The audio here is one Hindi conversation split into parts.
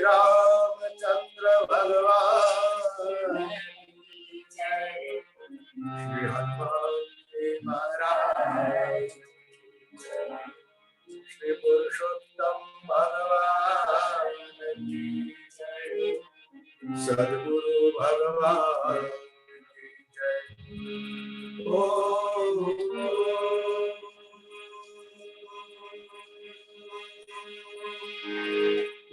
रामचंद्र भगवान श्री हनुमान जी महाराज श्री पुरुषोत्तम भगवान की जय सद्गुरु भगवान की जय ओम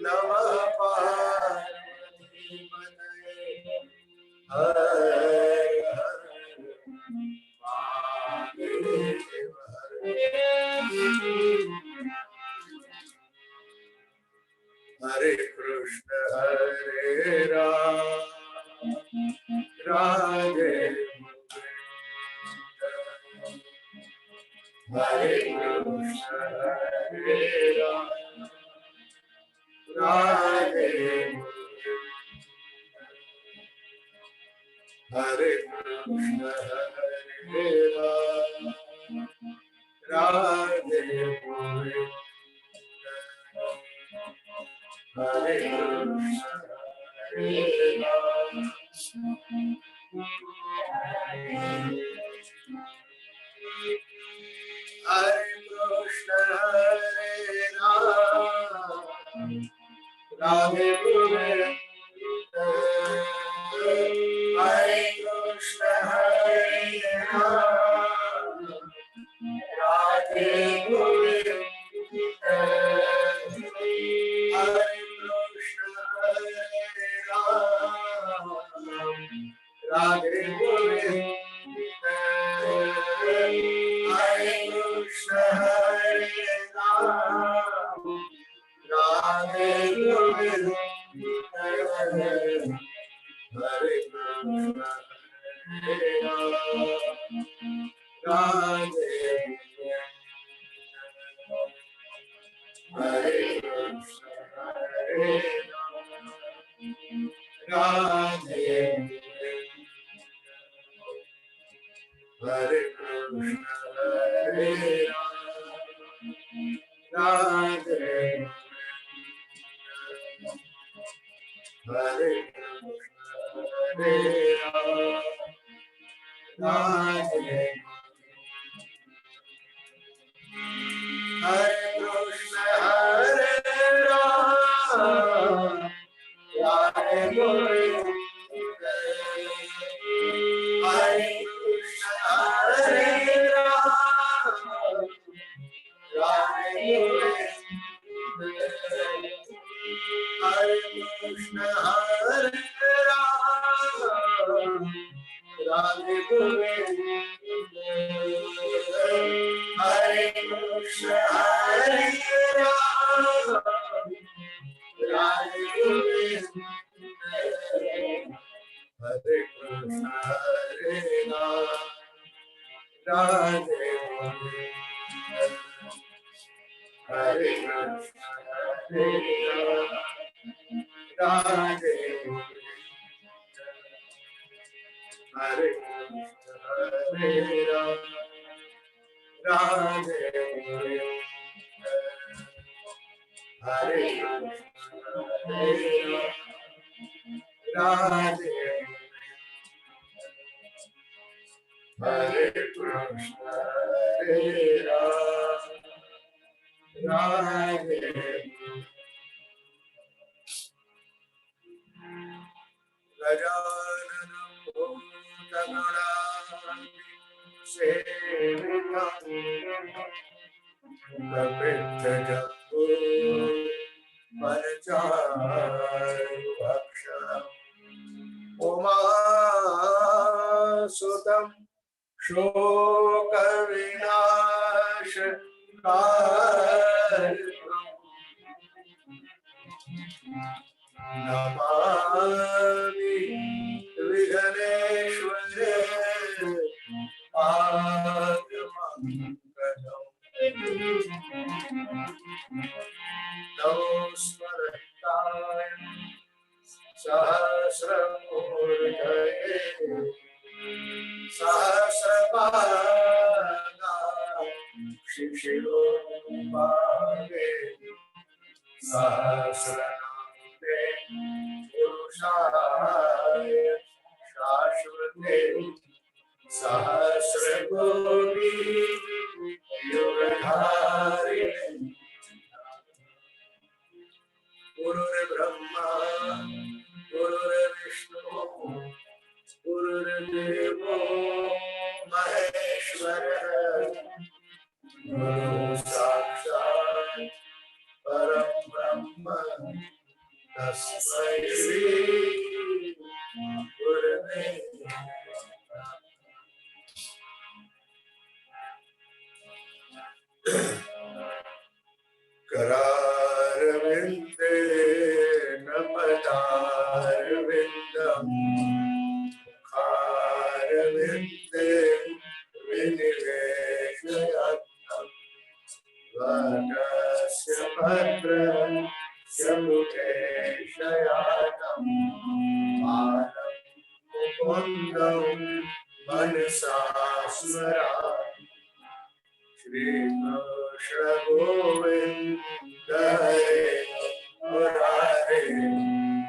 नमः पार्वती पतये हर हर महादेव हरे कृष्ण हरे राम राधे हरे कृष्ण हरे राम राधे हरे कृष्ण हरे राम राधे हरे कृष्ण हरे राम हरे कृष्ण हरे राम राधे गोविंद हरे कृष्ण हरे राम राधे गोविंद हरे कृष्ण हरे राम राधे गोविंद हरे कृष्ण हरे राम राधे गोविंद हरे कृष्ण हरे राम राधे हरे कृष्ण हरे राम राधे हरे कृष्ण हरे राम राधे हरे कृष्ण हरे राम राधे हरे कृष्ण हरे राम राधे गोविंद हरे कृष्ण हरे राम राधे गोविंद हरे कृष्ण हरे राम राधे गोविंद हरे कृष्ण हरे राम राधे गोविंद हरे कृष्ण हरे राम राधे गोविंद हरे कृष्ण हरे राम राधे गोविंद हरे कृष्ण हरे राम राधे गोविंद हरे कृष्ण हरे राम राधे हरे कृष्ण हरे राम राधे गजाननं भूतगणाधिसेवितं कपित्थजम्बूफलचारुभक्षणम् उमासुतं शोकविनाशकारिणम् नमामि विघ्नेश्वरे पादमङ्गलम् नमस्मरताय सहस्रमूर्धये सहस्रपादाय शिशिरोपावे सहस्रनामे पुरुषाय शाश्वते सहस्रकोटि युगधारिणे गुरुर्ब्रह्मा गुरुर्विष्णु गुरुर्देवो महेश्वरः गुरु साक्षात् परं ब्रह्म तस्मै श्री गुरवे करारविन्दे न पदारविन्दम् मुखारविन्दे विनिवेशयन्तम् वदस्य भद्रस्य मुखे शयानम् मानं मुकुन्दं मनसा स्मरामि श्रीकृष्ण गोविन्द हरे मुरारे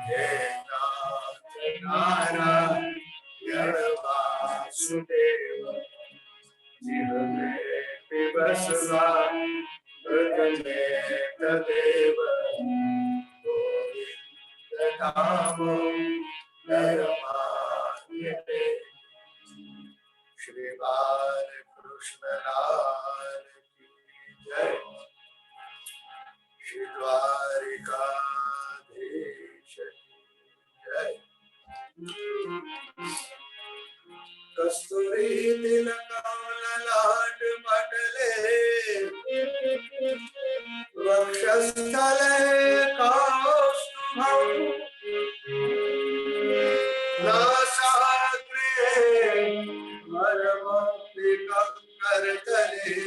हे नाथ नारायण वासुदेव जीव में पिबस्वा मृग में तदेव गोविन्द नामो नरमान्यते श्री बालकृष्ण लाल की जय श्री द्वारिकाधीश की जय कस्तूरी तिलकं ललाट पटले वक्षस्थले कौस्तुभं नासाग्रे वरमौक्तिकं करतले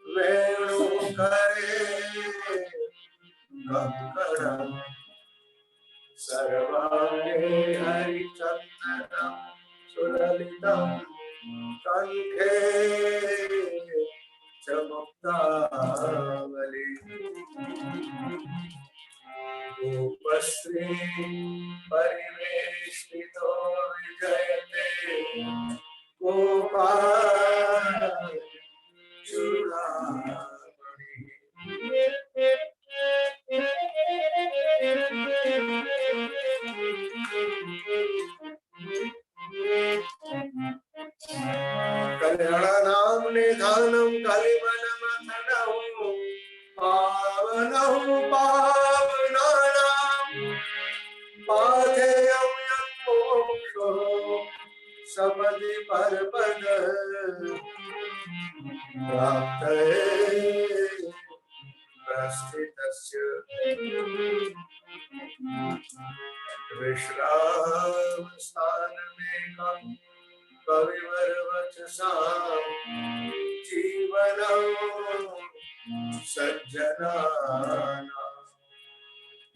वेणुकरे कंकणम् सर्वांगे हरिचन्दनं सुललितं कंठे च मुक्तावली गोपश्री परिवेष्टितो विजयते गोपाल चूड़ामणि कल्याणानां निधानं कलिमलमथनौ पावनौ पावनानां पाथेयं यन्मोक्षो सपदि परपद प्राप्तये प्रस्थितस्य विश्रामस्थानमेकं कविवरवचसां जीवनं सज्जनानां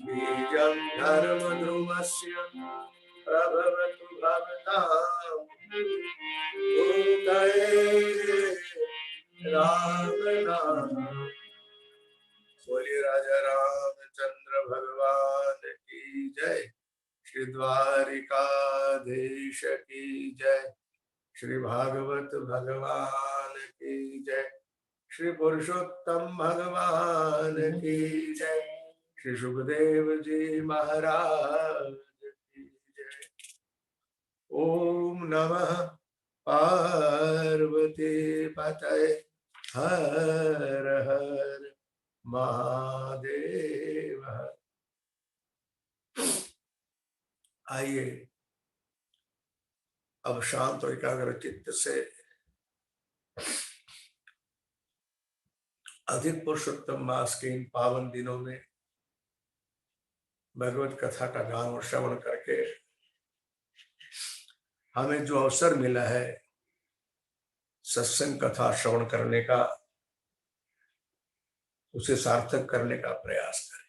बीजं धर्मध्रुवस्य प्रभवतु भवतां भूतये राम नाम बोलिए राजा रामचंद्र भगवान की जय श्री द्वारिकाधीश की जय श्री भागवत भगवान की जय श्री पुरुषोत्तम भगवान की जय श्री सुखदेव जी महाराज की जय ओम नमः पार्वती पतये हर हर महादेव। आइए अब शांत और एकाग्र चित्त से अधिक पुरुषोत्तम मास के इन पावन दिनों में भगवत कथा का गान और श्रवण करके हमें जो अवसर मिला है सत्संग कथा श्रवण करने का, उसे सार्थक करने का प्रयास करें।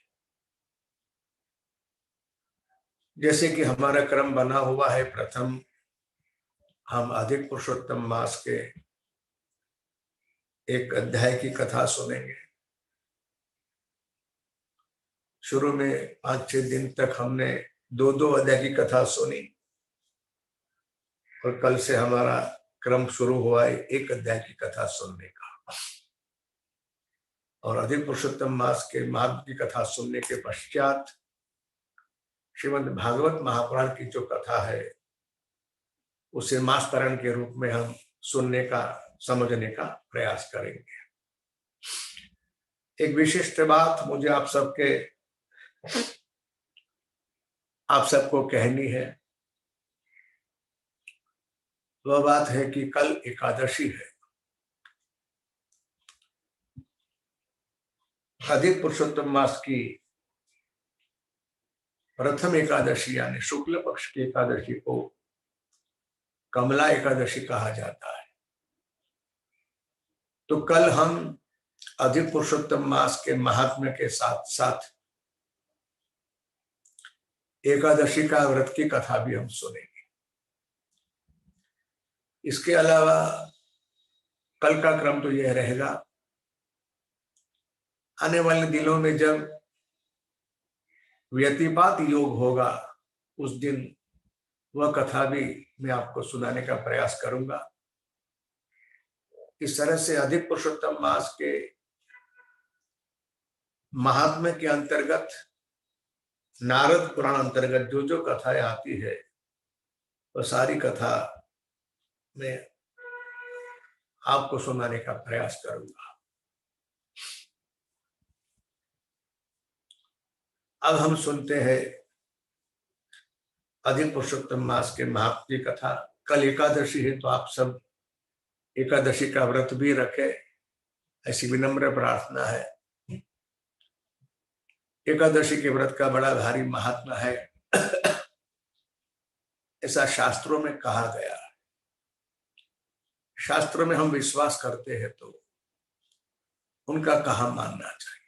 जैसे कि हमारा क्रम बना हुआ है, प्रथम हम अधिक पुरुषोत्तम मास के एक अध्याय की कथा सुनेंगे। शुरू में 5-6 दिन तक हमने 2-2 अध्याय की कथा सुनी और कल से हमारा क्रम शुरू हुआ है 1 अध्याय की कथा सुनने का। और अधिक पुरुषोत्तम मास के मार्ग की कथा सुनने के पश्चात श्रीमद् भागवत महापुराण की जो कथा है उसे मास्तरण के रूप में हम सुनने का, समझने का प्रयास करेंगे। एक विशिष्ट बात मुझे आप सबको कहनी है, वह बात है कि कल एकादशी है। अधिक पुरुषोत्तम मास की प्रथम एकादशी यानी शुक्ल पक्ष की एकादशी को कमला एकादशी कहा जाता है। तो कल हम अधिक पुरुषोत्तम मास के महात्म्य के साथ साथ एकादशी का व्रत की कथा भी हम सुनेंगे। इसके अलावा कल का क्रम तो यह रहेगा, आने वाले दिनों में जब व्यतिपात योग होगा उस दिन वह कथा भी मैं आपको सुनाने का प्रयास करूंगा। इस तरह से अधिक पुरुषोत्तम मास के महात्म्य के अंतर्गत, नारद पुराण अंतर्गत जो जो कथाएं आती है वह सारी कथा मैं आपको सुनाने का प्रयास करूंगा। अब हम सुनते हैं अधिक पुरुषोत्तम मास के महात्म्य की कथा। कल एकादशी है तो आप सब एकादशी का व्रत भी रखें, ऐसी विनम्र प्रार्थना है। एकादशी के व्रत का बड़ा भारी महात्मा है, ऐसा शास्त्रों में कहा गया है। शास्त्रों में हम विश्वास करते हैं तो उनका कहा मानना चाहिए।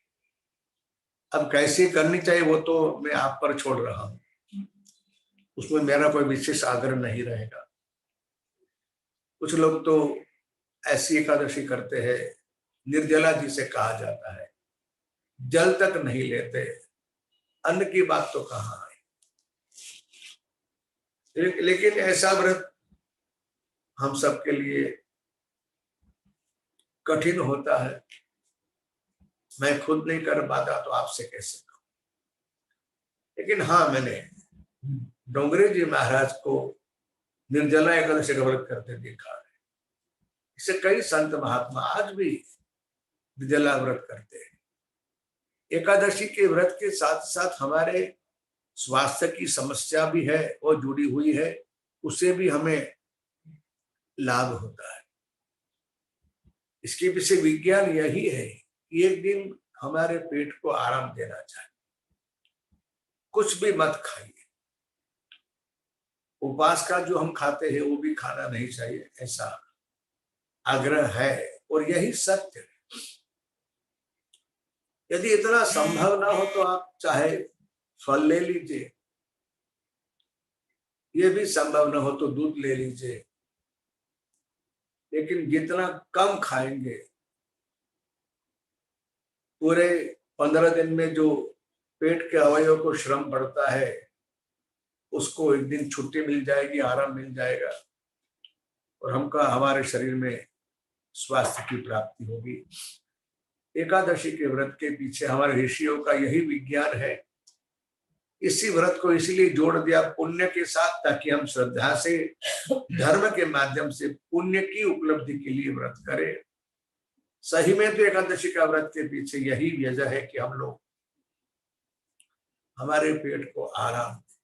अब कैसे करनी चाहिए वो तो मैं आप पर छोड़ रहा हूं, उसमें मेरा कोई विशेष आग्रह नहीं रहेगा। कुछ लोग तो ऐसी एकादशी करते हैं, निर्जला जिसे कहा जाता है, जल तक नहीं लेते, अन्न की बात तो कहाँ है। लेकिन ऐसा व्रत हम सबके लिए कठिन होता है। मैं खुद नहीं कर पाता तो आपसे कैसे कहूं। लेकिन हाँ, मैंने डोंगरे जी महाराज को निर्जला एकादशी का व्रत करते देखा है। इससे कई संत महात्मा आज भी निर्जला व्रत करते हैं। एकादशी के व्रत के साथ साथ हमारे स्वास्थ्य की समस्या भी है, वो जुड़ी हुई है, उससे भी हमें लाभ होता है। इसके पीछे विज्ञान यही है कि एक दिन हमारे पेट को आराम देना चाहिए, कुछ भी मत खाइए। उपवास का जो हम खाते हैं वो भी खाना नहीं चाहिए, ऐसा आग्रह है और यही सत्य है। यदि इतना संभव ना हो तो आप चाहे फल ले लीजिए, ये भी संभव ना हो तो दूध ले लीजिए। लेकिन जितना कम खाएंगे, पूरे 15 दिन में जो पेट के अवयव को श्रम पड़ता है उसको एक दिन छुट्टी मिल जाएगी, आराम मिल जाएगा और हमारे शरीर में स्वास्थ्य की प्राप्ति होगी। एकादशी के व्रत के पीछे हमारे ऋषियों का यही विज्ञान है। इसी व्रत को इसीलिए जोड़ दिया पुण्य के साथ, ताकि हम श्रद्धा से, धर्म के माध्यम से पुण्य की उपलब्धि के लिए व्रत करें। सही में तो एकादशी का व्रत के पीछे यही वजह है कि हम लोग हमारे पेट को आराम दें।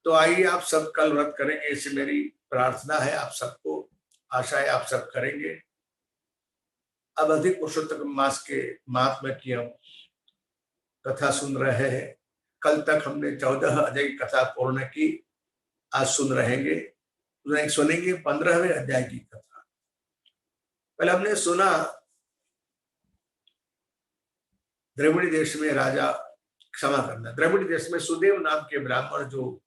तो आइए आप सब कल व्रत करेंगे, ऐसी मेरी प्रार्थना है आप सबको, आशा है आप सब करेंगे। अब अधिक पुरुषोत्तम मास के महात्म्य की हम कथा सुन रहे हैं। कल तक हमने 14 अध्याय की कथा पूर्ण की, आज सुनेंगे 15वें अध्याय की कथा। पहले हमने सुना द्रविड़ देश में द्रविड़ देश में सुदेव नाम के ब्राह्मण जो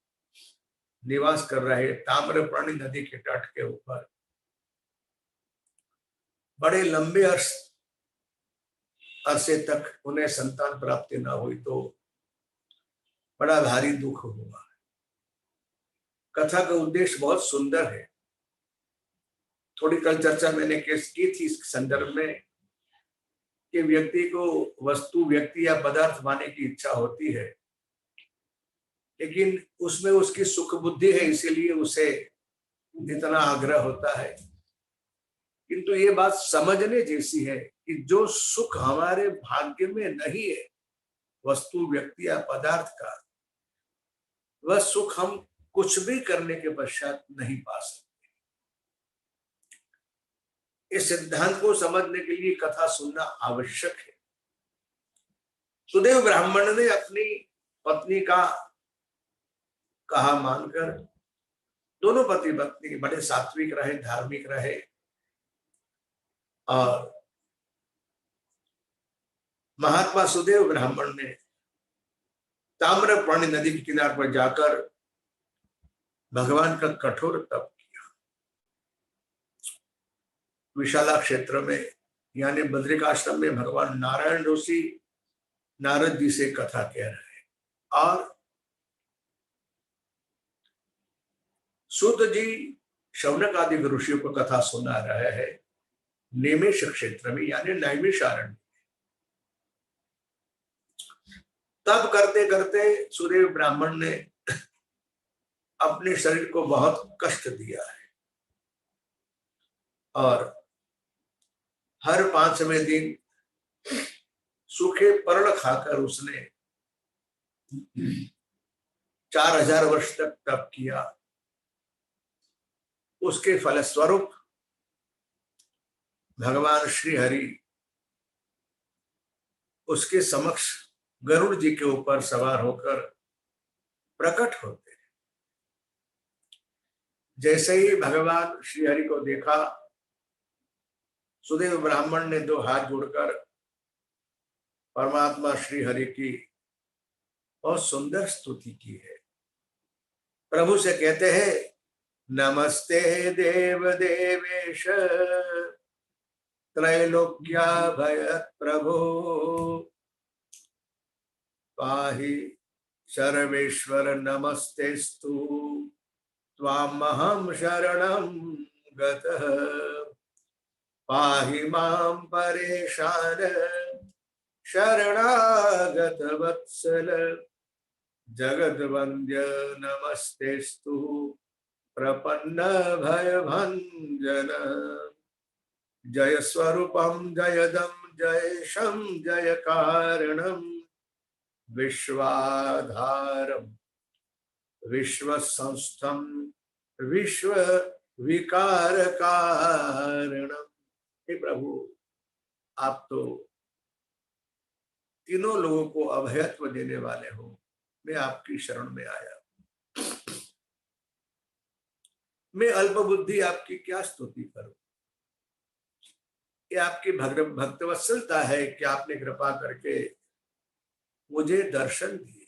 निवास कर रहे ताम्रपर्णी नदी के तट के ऊपर, बड़े लंबे अर्श अरसे तक उन्हें संतान प्राप्ति न हुई तो बड़ा भारी दुख हुआ। कथा का उद्देश्य बहुत सुंदर है। थोड़ी कल चर्चा मैंने की थी इस संदर्भ में कि व्यक्ति को वस्तु, व्यक्ति या पदार्थ पाने की इच्छा होती है, लेकिन उसमें उसकी सुख बुद्धि है, इसीलिए उसे इतना आग्रह होता है। किंतु ये बात समझने जैसी है कि जो सुख हमारे भाग्य में नहीं है, वस्तु, व्यक्ति या पदार्थ का, वह सुख हम कुछ भी करने के पश्चात नहीं पा सकते। इस सिद्धांत को समझने के लिए कथा सुनना आवश्यक है। सुदेव ब्राह्मण ने अपनी पत्नी का कहा मानकर, दोनों पति पत्नी बड़े सात्विक रहे, धार्मिक रहे, और महात्मा सुदेव ब्राह्मण ने ताम्रपर्णी नदी के किनारे पर जाकर भगवान का कठोर तप किया। विशाला क्षेत्र में यानी बद्रिकाश्रम में भगवान नारायण ऋषि नारद जी से कथा कह रहे हैं और सूत जी शौनक आदि ऋषियों को कथा सुना रहे हैं नेमिष क्षेत्र में यानी नैमिषारण्य। तब करते करते सुदेव ब्राह्मण ने अपने शरीर को बहुत कष्ट दिया है और हर 5वें दिन सूखे परल खाकर उसने 4000 वर्ष तक तप किया। उसके फलस्वरूप भगवान श्री हरि उसके समक्ष गरुड़ जी के ऊपर सवार होकर प्रकट होते हैं। जैसे ही भगवान श्री हरि को देखा, सुदेव ब्राह्मण ने 2 हाथ जोड़कर परमात्मा श्री हरि की बहुत सुंदर स्तुति की है। प्रभु से कहते हैं, नमस्ते देव देवेश त्रैलोक्या भय प्रभो पाहि सर्वेश्वर नमस्तेस्तु त्वामहं शरणं गतः पाहि मां परेशान शरणागत वत्सल जगद्वन्द्य नमस्तेस्तु प्रपन्न भयभंजन जय स्वरूपम जयदम जयशं जय कारणम विश्वाधारम विश्व संस्थम विश्व विकार कारणम। हे प्रभु, आप तो तीनों लोगों को अभयत्व देने वाले हो। मैं आपकी शरण में आया। मैं अल्प बुद्धि आपकी क्या स्तुति करूं। ये आपकी भक्तवत्सलता है कि आपने कृपा करके मुझे दर्शन दिए।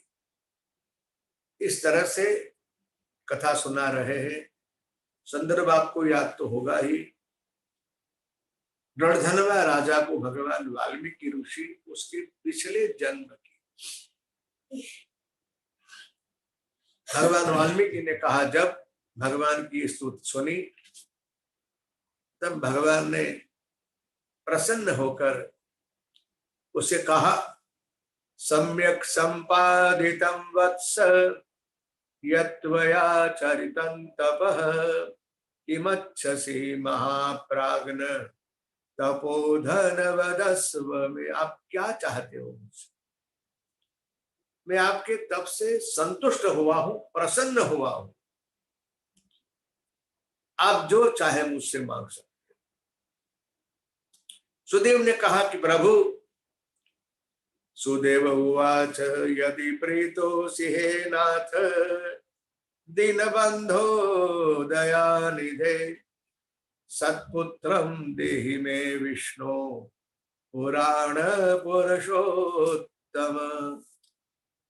इस तरह से कथा सुना रहे हैं। संदर्भ आपको याद तो होगा ही। रणधनवा राजा को भगवान वाल्मीकि ऋषि उसके पिछले जन्म की भगवान वाल्मीकि ने कहा, जब भगवान की स्तुति सुनी तब भगवान ने प्रसन्न होकर उसे कहा, सम्यक संपादितं वत्स यत्वया चरितं तपः किमच्छसि महाप्राज्ञ तपोधन वदस्व में। आप क्या चाहते हो मुझसे? मैं आपके तप से संतुष्ट हुआ हूं, प्रसन्न हुआ हूं। आप जो चाहे मुझसे मांग सकते हो। सुदेव ने कहा कि प्रभु, सुदेव उवाच यदि प्रीतोऽसि हे नाथ दीनबन्धो दयानिधे सत्पुत्रं देहि मे विष्णु पुराण पुरुषोत्तम।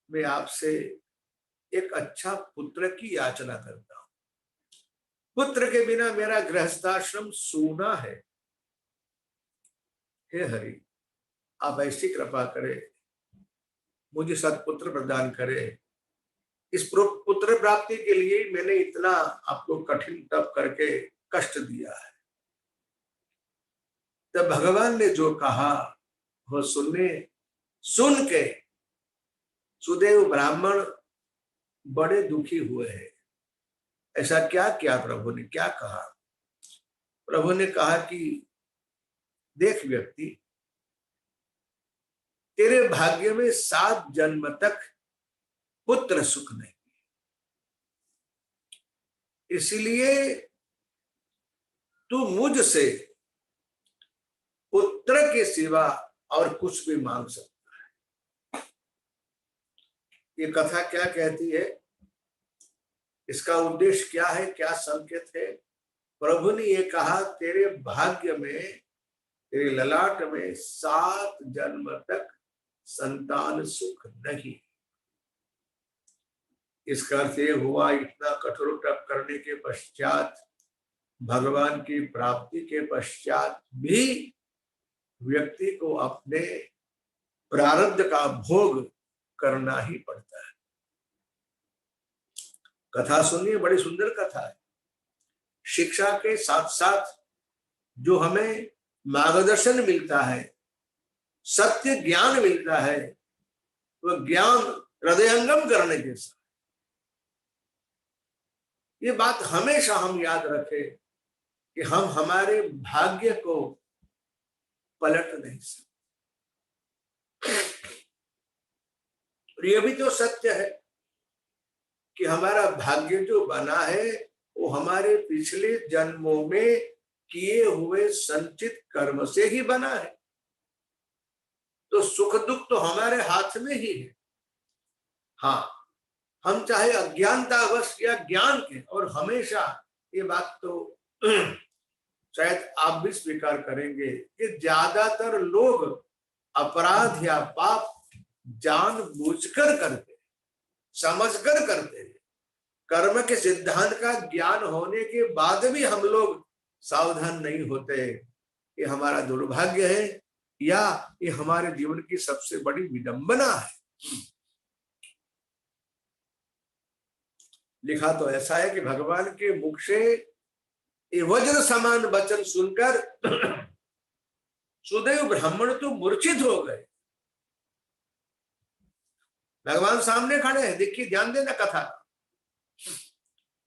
मैं आपसे एक अच्छा पुत्र की याचना करता हूं। पुत्र के बिना मेरा गृहस्थाश्रम सूना है। हे हरि, आप ऐसी कृपा करें, मुझे सत्पुत्र प्रदान करें। इस पुत्र प्राप्ति के लिए मैंने इतना आपको कठिन तप करके कष्ट दिया है। तब भगवान ने जो कहा वो सुन के सुदेव ब्राह्मण बड़े दुखी हुए हैं। ऐसा क्या किया प्रभु ने, क्या कहा? प्रभु ने कहा कि देख व्यक्ति, तेरे भाग्य में 7 जन्म तक पुत्र सुख नहीं, इसलिए तू मुझसे पुत्र के सिवा और कुछ भी मांग सकता है। ये कथा क्या कहती है, इसका उद्देश्य क्या है, क्या संकेत है? प्रभु ने ये कहा तेरे भाग्य में, तेरे ललाट में 7 जन्म तक संतान सुख नहीं। इसका अर्थ ये हुआ इतना कठोर तप करने के पश्चात, भगवान की प्राप्ति के पश्चात भी व्यक्ति को अपने प्रारब्ध का भोग करना ही पड़ता है। कथा सुनिए, बड़ी सुंदर कथा है। शिक्षा के साथ साथ जो हमें मार्गदर्शन मिलता है, सत्य ज्ञान मिलता है, वह ज्ञान हृदयंगम करने के साथ, ये बात हमेशा हम याद रखें कि हम हमारे भाग्य को पलट नहीं सकते। और ये भी तो सत्य है कि हमारा भाग्य जो बना है वो हमारे पिछले जन्मों में किए हुए संचित कर्म से ही बना है। तो सुख दुख तो हमारे हाथ में ही है। हाँ, हम चाहे अज्ञानतावश या ज्ञान के, और हमेशा ये बात तो शायद आप भी स्वीकार करेंगे कि ज्यादातर लोग अपराध या पाप जानबूझकर करते, समझकर करते हैं। कर्म के सिद्धांत का ज्ञान होने के बाद भी हम लोग सावधान नहीं होते। ये हमारा दुर्भाग्य है या ये हमारे जीवन की सबसे बड़ी विडंबना है। लिखा तो ऐसा है कि भगवान के मुख से ये वज्र समान वचन सुनकर सुदेव ब्राह्मण तो मूर्छित हो गए। भगवान सामने खड़े हैं, देखिए ध्यान देना कथा।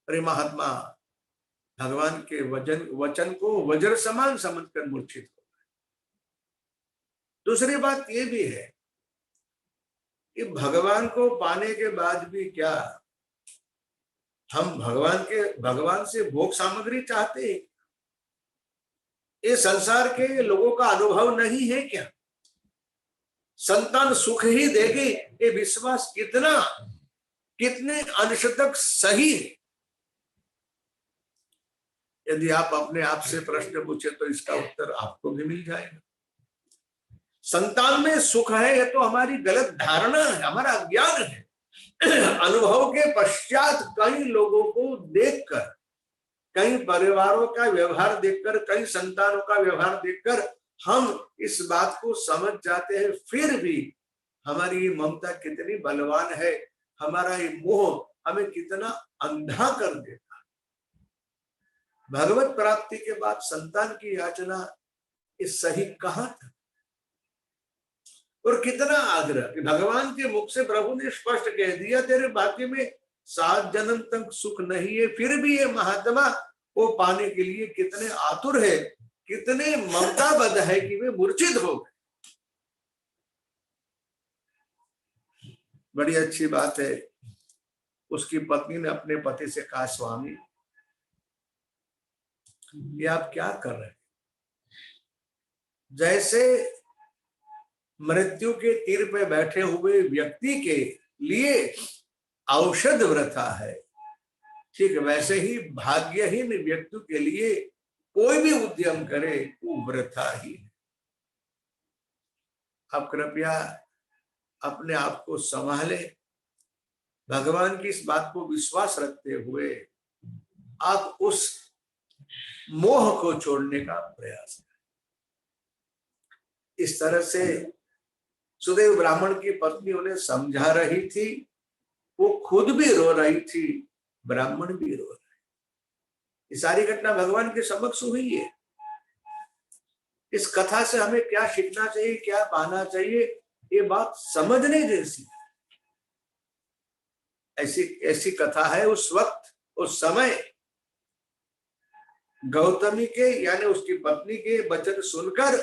अरे महात्मा भगवान के वचन को वज्र समान समझकर मूर्छित हो गए। दूसरी बात ये भी है कि भगवान को पाने के बाद भी क्या हम भगवान से भोग सामग्री चाहते हैं? ये संसार के लोगों का अनुभव नहीं है क्या? संतान सुख ही देगी, ये विश्वास कितने अंश तक सही है? यदि आप अपने आप से प्रश्न पूछे तो इसका उत्तर आपको भी मिल जाएगा। संतान में सुख है, ये तो हमारी गलत धारणा है, हमारा अज्ञान है। अनुभव के पश्चात कई लोगों को देखकर, कई परिवारों का व्यवहार देखकर, कई संतानों का व्यवहार देखकर हम इस बात को समझ जाते हैं। फिर भी हमारी ये ममता कितनी बलवान है, हमारा ये मोह हमें कितना अंधा कर देता है। भगवत प्राप्ति के बाद संतान की याचना इस सही कहां था? और कितना आग्रह कि भगवान के मुख से प्रभु ने स्पष्ट कह दिया तेरे भाग्य में 7 जन्म तक सुख नहीं है। फिर भी ये महात्मा वो पाने के लिए कितने आतुर है, कितने ममताबद्ध है कि वे मूर्छित हो गए। बड़ी अच्छी बात है, उसकी पत्नी ने अपने पति से कहा स्वामी ये आप क्या कर रहे हैं? जैसे मृत्यु के तीर पे बैठे हुए व्यक्ति के लिए औषध व्रता है, ठीक वैसे ही भाग्यहीन व्यक्ति के लिए कोई भी उद्यम करे वो व्रता ही है। आप कृपया अपने आप को संभाले, भगवान की इस बात को विश्वास रखते हुए आप उस मोह को छोड़ने का प्रयास करें। इस तरह से सुदेव ब्राह्मण की पत्नी उन्हें समझा रही थी, वो खुद भी रो रही थी, ब्राह्मण भी रो रहे। ये सारी घटना भगवान के समक्ष हुई है। इस कथा से हमें क्या सीखना चाहिए, क्या पाना चाहिए, ये बात समझने जैसी। ऐसी ऐसी कथा है। उस वक्त, उस समय गौतमी के यानी उसकी पत्नी के वचन सुनकर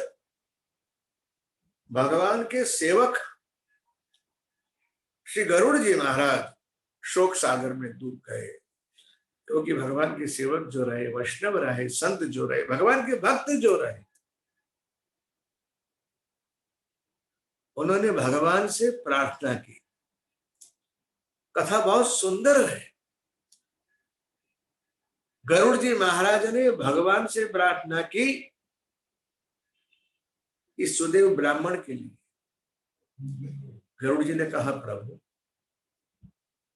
भगवान के सेवक श्री गरुड़ जी महाराज शोक सागर में डूब गए, क्योंकि भगवान के सेवक जो रहे, वैष्णव रहे, संत जो रहे, भगवान के भक्त जो रहे, उन्होंने भगवान से प्रार्थना की। कथा बहुत सुंदर है। गरुड़ जी महाराज ने भगवान से प्रार्थना की इस सुदेव ब्राह्मण के लिए। गरुड़ जी ने कहा, प्रभु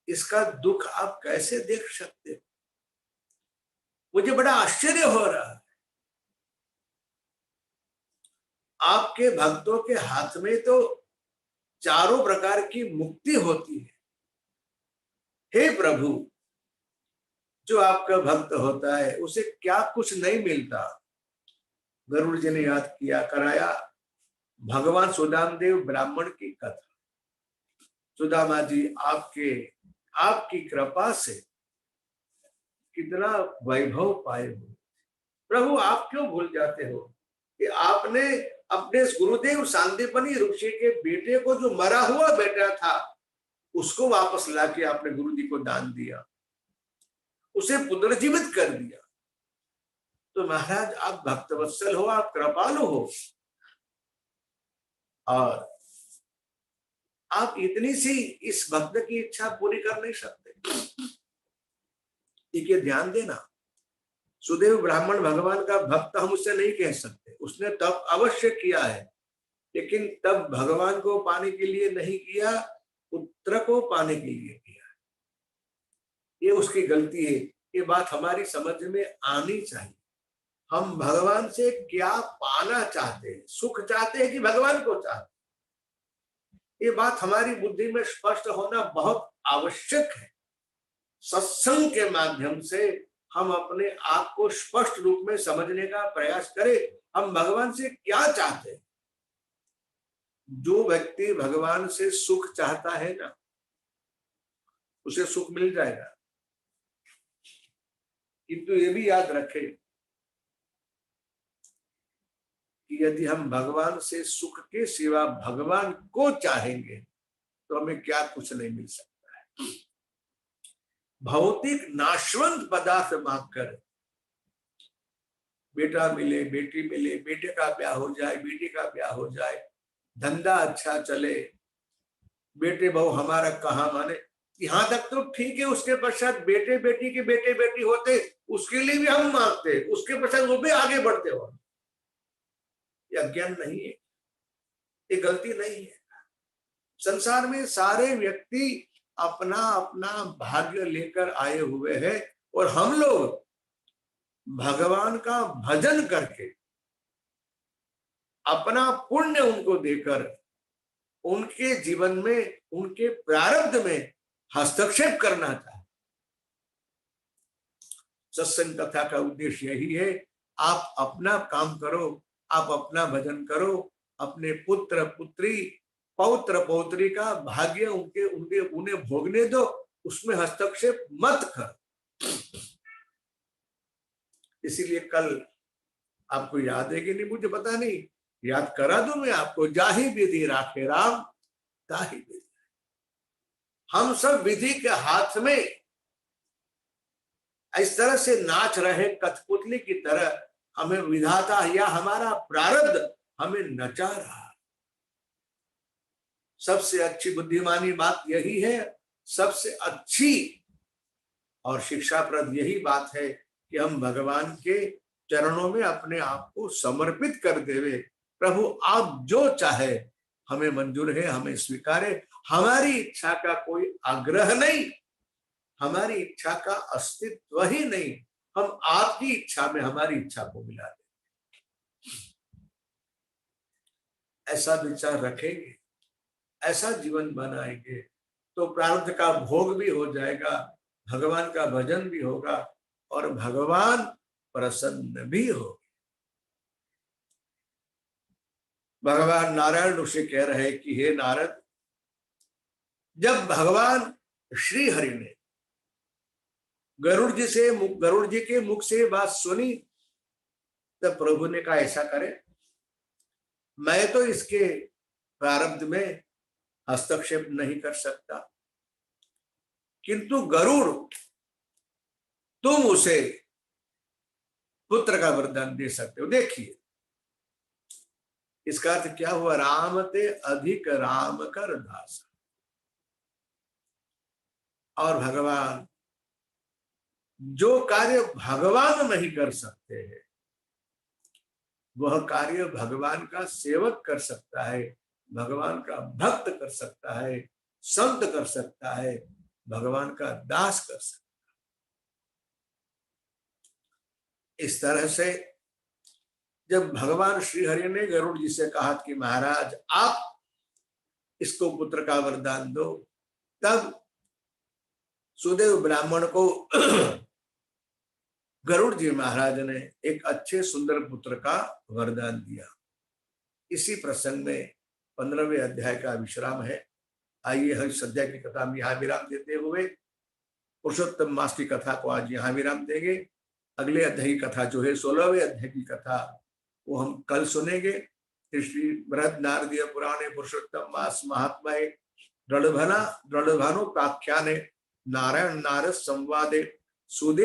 इसका दुख आप कैसे देख सकते हो? मुझे बड़ा आश्चर्य हो रहा है। आपके भक्तों के हाथ में तो चारों प्रकार की मुक्ति होती है। हे प्रभु, जो आपका भक्त होता है उसे क्या कुछ नहीं मिलता? गरुड़ जी ने याद किया, कराया भगवान सुदामदेव ब्राह्मण की कथा। सुदामा जी आपकी कृपा से कितना वैभव पाए हो। प्रभु आप क्यों भूल जाते हो कि आपने अपने गुरुदेव सांदीपनी ऋषि के बेटे को, जो मरा हुआ बेटा था, उसको वापस लाके आपने गुरु जी को दान दिया, उसे पुनर्जीवित कर दिया। तो महाराज आप भक्तवत्सल हो, आप कृपालु हो, और आप इतनी सी इस भक्त की इच्छा पूरी कर नहीं सकते? ये ध्यान देना, सुदेव ब्राह्मण भगवान का भक्त हम उससे नहीं कह सकते। उसने तब अवश्य किया है, लेकिन तब भगवान को पाने के लिए नहीं किया, पुत्र को पाने के लिए किया। ये उसकी गलती है। ये बात हमारी समझ में आनी चाहिए। हम भगवान से क्या पाना चाहते हैं? सुख चाहते हैं कि भगवान को चाहते हैं? ये बात हमारी बुद्धि में स्पष्ट होना बहुत आवश्यक है। सत्संग के माध्यम से हम अपने आप को स्पष्ट रूप में समझने का प्रयास करें, हम भगवान से क्या चाहते हैं। जो व्यक्ति भगवान से सुख चाहता है ना, उसे सुख मिल जाएगा। किंतु ये भी याद रखें कि यदि हम भगवान से सुख के सिवा भगवान को चाहेंगे तो हमें क्या कुछ नहीं मिल सकता है। भौतिक नाशवंत पदार्थ मांगकर बेटा मिले, बेटी मिले, बेटे का ब्याह हो जाए, बेटी का ब्याह हो जाए, धंधा अच्छा चले, बेटे बहू हमारा कहाँ माने, यहां तक तो ठीक है। उसके पश्चात बेटे बेटी के बेटे बेटी होते, उसके लिए भी हम मांगते, उसके पश्चात वो भी आगे बढ़ते हो। ये अज्ञान नहीं है, ये गलती नहीं है। संसार में सारे व्यक्ति अपना अपना भाग्य लेकर आए हुए हैं, और हम लोग भगवान का भजन करके अपना पुण्य उनको देकर उनके जीवन में, उनके प्रारब्ध में हस्तक्षेप करना चाहते। सत्संग कथा का उद्देश्य यही है, आप अपना काम करो, आप अपना भजन करो, अपने पुत्र पुत्री पौत्र पौत्री का भाग्य उन्हें भोगने दो, उसमें हस्तक्षेप मत कर। इसीलिए कल आपको याद है कि नहीं मुझे पता नहीं, याद करा दूं मैं आपको, जाहि विधि राखे राम ताहि विधि। हम सब विधि के हाथ में इस तरह से नाच रहे कठपुतली की तरह, हमें विधाता या हमारा प्रारब्ध हमें नचा रहा। सबसे अच्छी बुद्धिमानी बात यही है, सबसे अच्छी और शिक्षाप्रद यही बात है कि हम भगवान के चरणों में अपने आप को समर्पित कर देवे। प्रभु आप जो चाहे हमें मंजूर है, हमें स्वीकारे। हमारी इच्छा का कोई आग्रह नहीं, हमारी इच्छा का अस्तित्व ही नहीं, हम आपकी इच्छा में हमारी इच्छा को मिला दें। ऐसा विचार रखेंगे ऐसा जीवन बनाएंगे तो प्रारब्ध का भोग भी हो जाएगा, भगवान का भजन भी होगा और भगवान प्रसन्न भी हो। भगवान नारायण उसे कह रहे कि हे नारद, जब भगवान श्री हरि ने गरुड़ जी के मुख से बात सुनी, तब प्रभु ने कहा ऐसा करे, मैं तो इसके प्रारब्ध में हस्तक्षेप नहीं कर सकता, किंतु गरुड़ तुम उसे पुत्र का वरदान दे सकते हो। देखिए इसका अर्थ क्या हुआ, राम ते अधिक राम कर दास। और भगवान, जो कार्य भगवान नहीं कर सकते हैं वह कार्य भगवान का सेवक कर सकता है, भगवान का भक्त कर सकता है, संत कर सकता है, भगवान का दास कर सकता है। इस तरह से जब भगवान श्री हरि ने गरुड़ जी से कहा कि महाराज आप इसको पुत्र का वरदान दो, तब सुदेव ब्राह्मण को गरुड़ जी महाराज ने एक अच्छे सुंदर पुत्र का वरदान दिया। इसी प्रसंग में 15वें अध्याय का विश्राम है। आइए हम इस अध्याय की कथा में यहाँ विराम देते हुए पुरुषोत्तम मास की कथा को आज यहाँ विराम देंगे। अगले अध्याय की कथा जो है 16वें अध्याय की कथा, वो हम कल सुनेंगे। श्री बृहद नारदीय पुराणे पुरुषोत्तम मास महात्माए दृढ़भानुप्राख्याने नारायण नारद संवादे सुदेव